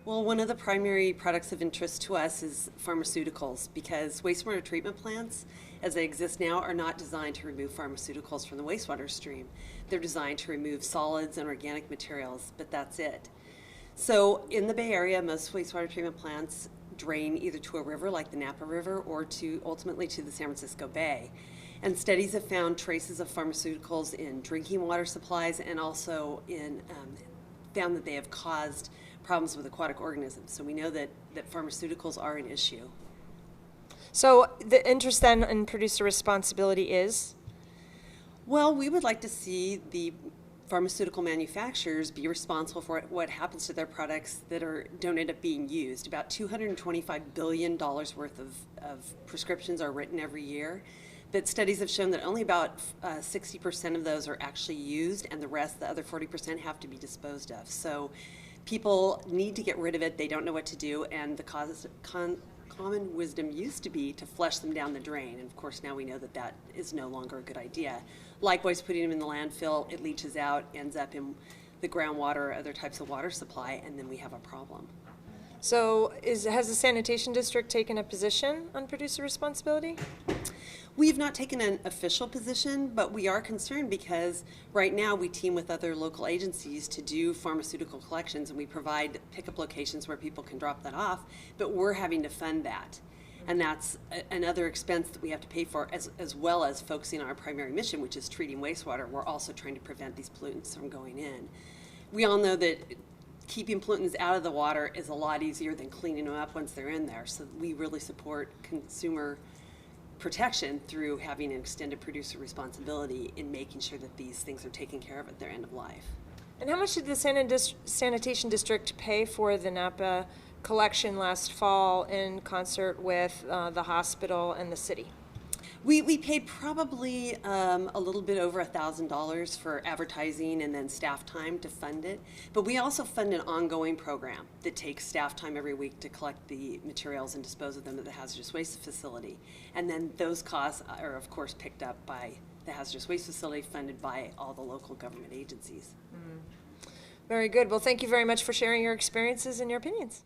Well, one of the primary products of interest to us is pharmaceuticals because wastewater treatment plants, as they exist now, are not designed to remove pharmaceuticals from the wastewater stream. They're designed to remove solids and organic materials, but that's it. So in the Bay Area, most wastewater treatment plants drain either to a river like the Napa River or to ultimately to the San Francisco Bay. And studies have found traces of pharmaceuticals in drinking water supplies and also found that they have caused problems with aquatic organisms. So we know that pharmaceuticals are an issue. So the interest then in producer responsibility is? Well, we would like to see the pharmaceutical manufacturers be responsible for what happens to their products that don't end up being used. About $225 billion worth of prescriptions are written every year, but studies have shown that only about 60% of those are actually used, and the rest, the other 40%, have to be disposed of. So people need to get rid of it. They don't know what to do, and the common wisdom used to be to flush them down the drain, and of course now we know that that is no longer a good idea. Likewise, putting them in the landfill, it leaches out, ends up in the groundwater or other types of water supply, and then we have a problem. So has the sanitation district taken a position on producer responsibility? We've not taken an official position, but we are concerned because right now we team with other local agencies to do pharmaceutical collections, and we provide pickup locations where people can drop that off, but we're having to fund that. And that's another expense that we have to pay for, as well as focusing on our primary mission, which is treating wastewater. We're also trying to prevent these pollutants from going in. We all know that keeping pollutants out of the water is a lot easier than cleaning them up once they're in there. So we really support consumer protection through having an extended producer responsibility in making sure that these things are taken care of at their end of life. And how much did the sanitation district pay for the Napa collection last fall in concert with the hospital and the city? We paid probably a little bit over $1,000 for advertising and then staff time to fund it. But we also fund an ongoing program that takes staff time every week to collect the materials and dispose of them at the hazardous waste facility. And then those costs are, of course, picked up by the hazardous waste facility, funded by all the local government agencies. Very good. Well, thank you very much for sharing your experiences and your opinions.